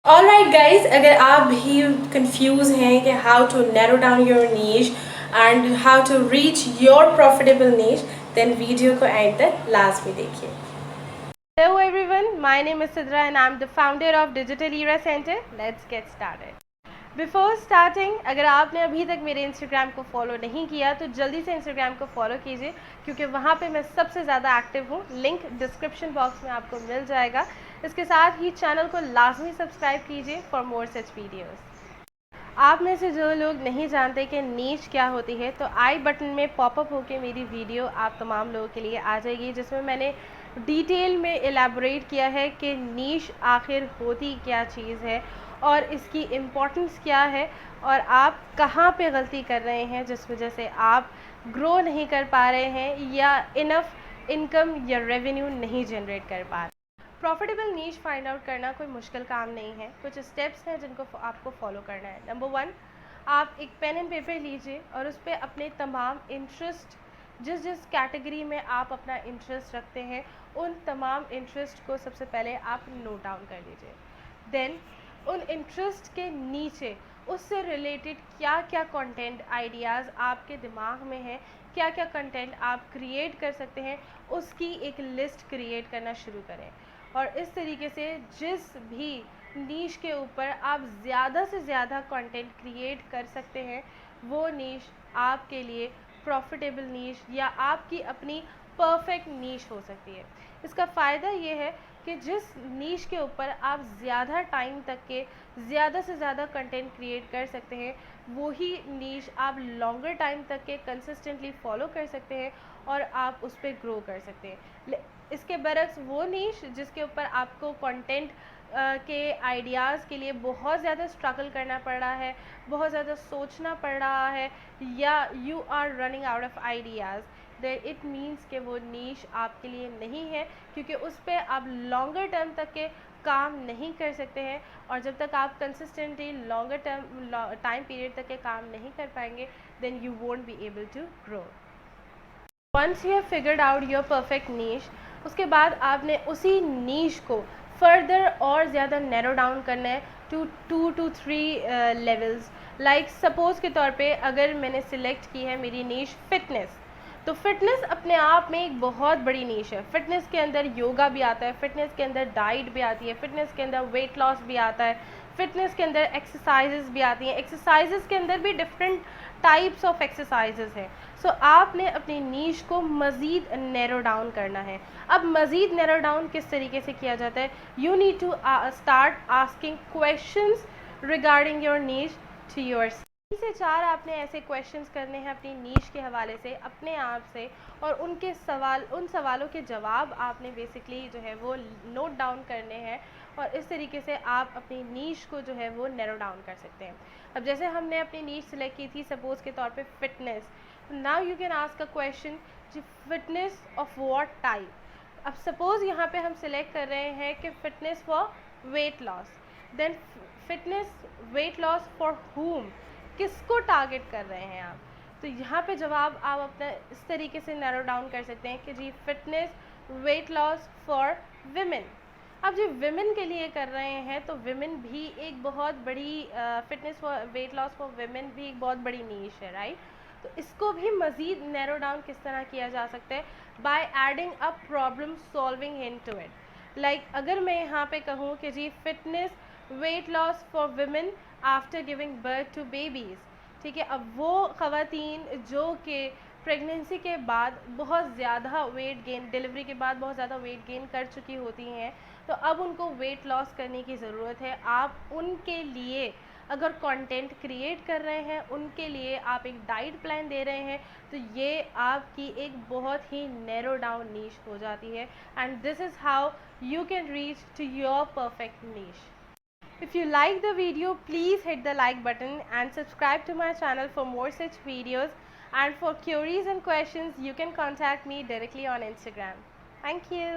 Alright guys, اگر آپ بھی کنفیوز ہیں کہ how to narrow down your niche and how to reach your profitable niche, then video کو end تک لازمی دیکھیے. Hello everyone, my name is Sidra and I'm the founder of Digital Era Center. Let's get started. Before starting, اگر آپ نے ابھی تک میرے انسٹاگرام کو فالو نہیں کیا تو جلدی سے انسٹاگرام کو فالو کیجیے کیونکہ وہاں پہ میں سب سے زیادہ ایکٹیو ہوں. لنک ڈسکرپشن باکس میں آپ کو مل جائے گا. اس کے ساتھ ہی چینل کو لازمی سبسکرائب کیجیے فار مور سچ ویڈیوز. آپ میں سے جو لوگ نہیں جانتے کہ نیچ کیا ہوتی ہے تو آئی بٹن میں پاپ اپ ہو کے میری ویڈیو آپ تمام لوگوں کے لیے آ جائے گی جس میں نے ڈیٹیل میں ایلیبوریٹ کیا ہے کہ نیچ آخر ہوتی کیا چیز ہے اور اس کی امپورٹنس کیا ہے اور آپ کہاں پہ غلطی کر رہے ہیں جس وجہ سے آپ گرو نہیں کر پا رہے ہیں یا انف انکم یا ریونیو نہیں جنریٹ کر پا رہے. پروفیٹیبل نیچ فائنڈ آؤٹ کرنا کوئی مشکل کام نہیں ہے. کچھ اسٹیپس ہیں جن کو آپ کو فالو کرنا ہے. نمبر 1, آپ ایک پین اینڈ پیپر لیجیے اور اس پہ اپنے تمام انٹرسٹ جس کیٹیگری میں آپ اپنا انٹرسٹ رکھتے ہیں ان تمام انٹرسٹ کو سب سے پہلے آپ نوٹ ڈاؤن کر لیجیے. دین ان انٹرسٹ کے نیچے اس سے ریلیٹڈ کیا کیا کنٹینٹ آئیڈیاز آپ کے دماغ میں ہیں, کیا کیا کنٹینٹ آپ کریٹ کر سکتے ہیں, اس کی ایک لسٹ کریٹ کرنا شروع کریں. اور اس طریقے سے جس بھی نیش کے اوپر آپ زیادہ سے زیادہ کنٹینٹ کریٹ کر سکتے ہیں وہ نیش آپ کے لیے پروفیٹیبل نیش یا آپ کی اپنی پرفیکٹ نیش ہو سکتی ہے. اس کا فائدہ یہ ہے کہ جس نیش کے اوپر آپ زیادہ ٹائم تک کے زیادہ سے زیادہ کنٹینٹ کریٹ کر سکتے ہیں وہی نیش آپ لانگر ٹائم تک کے کنسسٹنٹلی فالو کر سکتے ہیں اور آپ اس پہ گرو کر سکتے ہیں. اس کے برعکس وہ نیش جس کے اوپر آپ کو کنٹینٹ کے آئیڈیاز کے لیے بہت زیادہ اسٹرگل کرنا پڑ رہا ہے, بہت زیادہ سوچنا پڑ رہا ہے یا you are running out of ideas, then it means کہ وہ نیش آپ کے لیے نہیں ہے کیونکہ اس پہ آپ لانگر ٹرم تک کے کام نہیں کر سکتے ہیں اور جب تک آپ کنسسٹنٹلی لانگر ٹائم پیریڈ تک کے کام نہیں کر پائیں گے then you won't be able to grow. Once you have figured out your perfect niche, اس کے بعد آپ نے اسی نیش کو فردر اور زیادہ نیرو ڈاؤن کرنا ہے to 2 to 3 levels. Like suppose کے طور پہ اگر میں نے سلیکٹ کی ہے میری نیش فٹنس, تو فٹنس اپنے آپ میں ایک بہت بڑی نیش ہے. فٹنس کے اندر یوگا بھی آتا ہے, فٹنس کے اندر ڈائٹ بھی آتی ہے, فٹنس کے اندر ویٹ لاس بھی آتا ہے, فٹنس کے اندر ایکسرسائزز بھی آتی ہیں. ایکسرسائزز کے اندر بھی ڈفرینٹ ٹائپس آف ایکسرسائزز ہیں. سو آپ نے اپنی نیش کو مزید نیرو ڈاؤن کرنا ہے. اب مزید نیرو ڈاؤن کس طریقے سے کیا جاتا ہے؟ You need to start asking questions regarding your niche to your. 3 سے 4 آپ نے ایسے کویشچنز کرنے ہیں اپنی نیش کے حوالے سے اپنے آپ سے, اور ان سوالوں کے جواب آپ نے بیسکلی جو ہے وہ نوٹ ڈاؤن کرنے ہیں اور اس طریقے سے آپ اپنی نیش کو جو ہے وہ نیرو ڈاؤن کر سکتے ہیں. اب جیسے ہم نے اپنی نیش سلیکٹ کی تھی سپوز کے طور پہ fitness, now you can ask a question fitness of what type. اب سپوز یہاں پہ ہم سلیکٹ کر رہے ہیں کہ fitness for weight loss, then fitness weight loss for home, کس کو ٹارگٹ کر رہے ہیں آپ؟ تو یہاں پہ جواب آپ اپنا اس طریقے سے نیرو ڈاؤن کر سکتے ہیں کہ جی fitness weight loss for women. اب جو ویمن کے لیے کر رہے ہیں تو ویمن بھی ایک بہت بڑی fitness for weight loss for women بھی ایک بہت بڑی نیش ہے, رائٹ؟ تو اس کو بھی مزید نیرو ڈاؤن کس طرح کیا جا سکتا ہے؟ By adding a problem solving into it. Like اگر میں یہاں پہ کہوں کہ جی fitness weight loss for women after giving birth to babies, ٹھیک ہے. اب وہ خواتین جو کہ پریگنینسی کے بعد بہت زیادہ ویٹ گین, ڈیلیوری کے بعد بہت زیادہ ویٹ گین کر چکی ہوتی ہیں تو اب ان کو ویٹ لاس کرنے کی ضرورت ہے. آپ ان کے لیے اگر کنٹینٹ کریٹ کر رہے ہیں, ان کے لیے آپ ایک ڈائٹ پلان دے رہے ہیں تو یہ آپ کی ایک بہت ہی نیرو ڈاؤن نیش ہو جاتی ہے. And this is how you can reach to your perfect niche. If you like the video, please hit the like button and subscribe to my channel for more such videos. And for queries and questions, you can contact me directly on Instagram. Thank you.